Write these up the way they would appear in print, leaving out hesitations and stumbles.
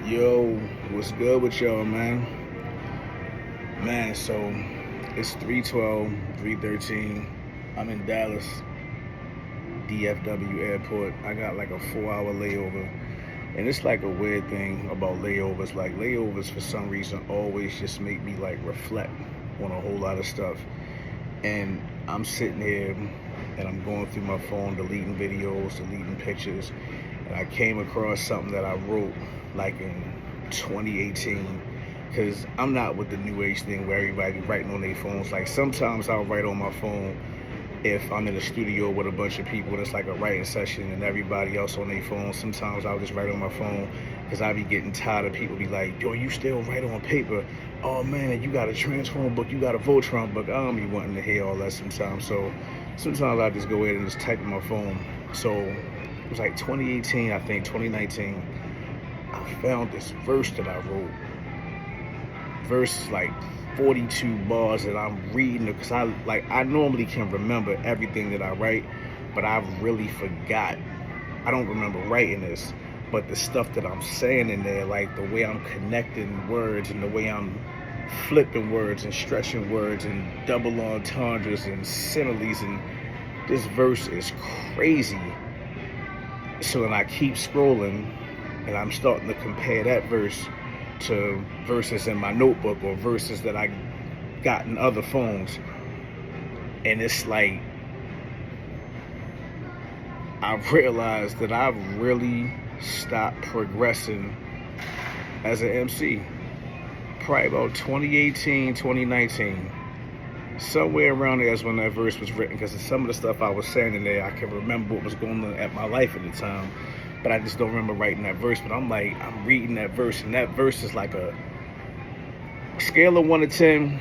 Yo, what's good with y'all, man? Man, so it's 312, 313. I'm in Dallas, DFW airport. I got like a 4 hour layover. And it's like a weird thing about layovers. Like layovers for some reason always just make me like reflect on a whole lot of stuff. And I'm sitting here and I'm going through my phone, deleting videos, deleting pictures. And I came across something that I wrote like in 2018, because I'm not with the new age thing where everybody writing on their phones. Like sometimes I'll write on my phone if I'm in a studio with a bunch of people and it's like a writing session and everybody else on their phone. Sometimes I'll just write on my phone because I be getting tired of people be like, yo, you still write on paper? Oh man, you got a Transform book, you got a Voltron book. I don't be wanting to hear all that sometimes. So sometimes I just go ahead and just type in my phone. So it was like 2018, I think 2019. I found this verse that I wrote. Verse like 42 bars that I'm reading because I normally can remember everything that I write, but I really forgot. I don't remember writing this, but the stuff that I'm saying in there, like the way I'm connecting words and the way I'm flipping words and stretching words and double entendres and similes, and this verse is crazy. So then I keep scrolling and I'm starting to compare that verse to verses in my notebook or verses that I got in other phones. And it's like I realized that I've really stopped progressing as an MC. Probably about 2018, 2019. Somewhere around there is when that verse was written, because some of the stuff I was saying in there, I can remember what was going on at my life at the time, but I just don't remember writing that verse. But I'm reading that verse, and that verse is like a scale of 1 to 10.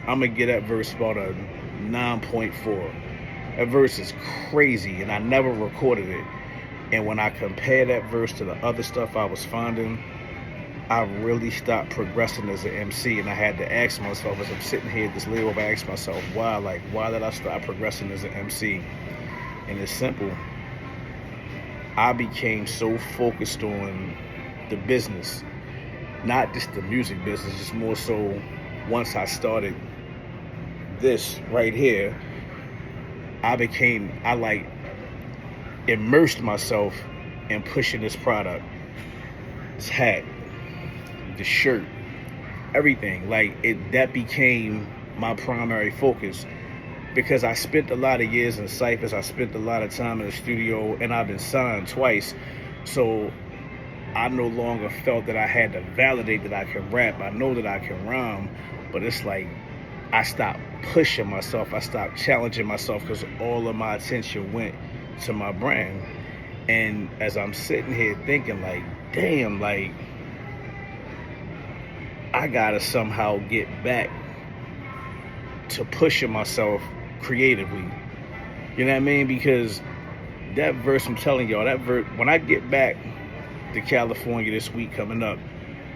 I'm gonna give that verse about a 9.4. That verse is crazy, and I never recorded it. And when I compare that verse to the other stuff I was finding, I really stopped progressing as an MC, and I had to ask myself as I'm sitting here at this layover, I asked myself, why? Like, why did I stop progressing as an MC? And it's simple. I became so focused on the business, not just the music business, just more so once I started this right here, I like immersed myself in pushing this product, this hat, the shirt, everything. Like that became my primary focus, because I spent a lot of years in ciphers. I spent a lot of time in the studio, and I've been signed twice. So I no longer felt that I had to validate that I can rap. I know that I can rhyme, but it's like I stopped pushing myself. I stopped challenging myself because all of my attention went to my brand. And as I'm sitting here thinking like, damn, like I gotta somehow get back to pushing myself creatively. You know what I mean? Because that verse, I'm telling y'all, that verse, when I get back to California this week coming up,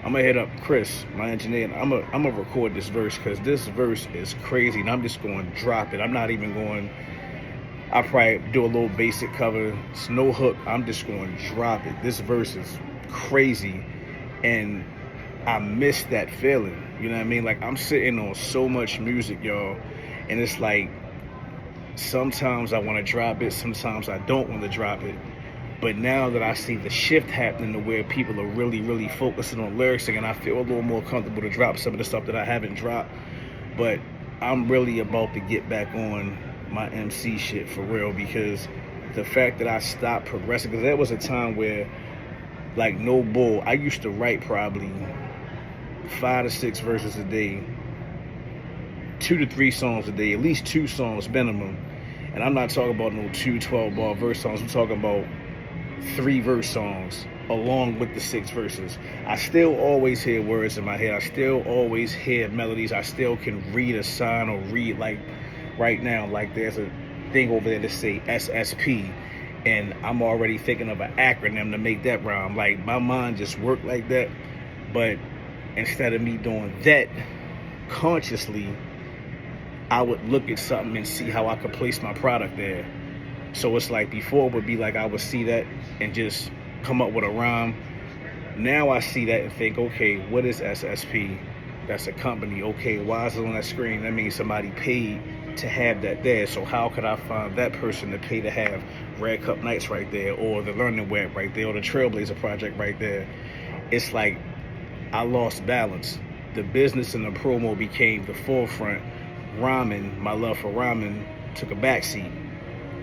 I'm gonna hit up Chris, my engineer, and I'm gonna record this verse, because this verse is crazy, and I'm just going to drop it. I'm not even going, I'll probably do a little basic cover. It's no hook. I'm just going to drop it. This verse is crazy, and I miss that feeling. You know what I mean? Like, I'm sitting on so much music, y'all, and it's like sometimes I want to drop it, sometimes I don't want to drop it. But now that I see the shift happening to where people are really, really focusing on lyrics again, I feel a little more comfortable to drop some of the stuff that I haven't dropped. But I'm really about to get back on my MC shit for real, because the fact that I stopped progressing, because there was a time where, like, no bull, I used to write probably 5 to 6 verses a day, 2 to 3 songs a day, at least 2 songs minimum. And I'm not talking about no 2 12-bar verse songs. I'm talking about 3 verse songs along with the 6 verses. I still always hear words in my head. I still always hear melodies. I still can read a sign or read, like right now, like there's a thing over there that say SSP, and I'm already thinking of an acronym to make that rhyme. Like, my mind just worked like that. But instead of me doing that consciously, I would look at something and see how I could place my product there. So it's like before it would be like I would see that and just come up with a rhyme. Now I see that and think, okay, what is SSP? That's a company. Okay, why is it on that screen? That means somebody paid to have that there. So how could I find that person to pay to have Red Cup Nights right there, or the Learning Web right there, or the Trailblazer Project right there? It's like I lost balance. The business and the promo became the forefront. Ramen, my love for ramen, took a backseat.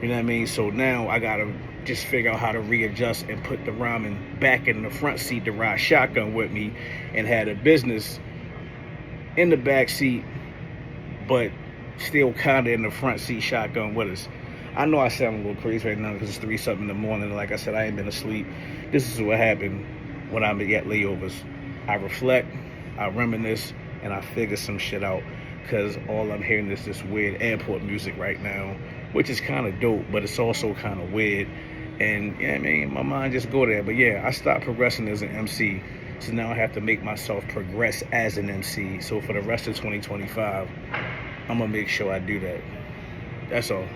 You know what I mean? So now I gotta just figure out how to readjust and put the ramen back in the front seat to ride shotgun with me, and had a business in the back seat, but still kind of in the front seat shotgun with us. I know I sound a little crazy right now because it's 3 something in the morning. Like I said, I ain't been asleep. This is what happened when I'm at layovers. I reflect, I reminisce, and I figure some shit out, because all I'm hearing is this weird airport music right now, which is kind of dope, but it's also kind of weird. And yeah, I mean, my mind just go there. But yeah, I stopped progressing as an MC, so now I have to make myself progress as an MC. So for the rest of 2025, I'm gonna make sure I do that. That's all.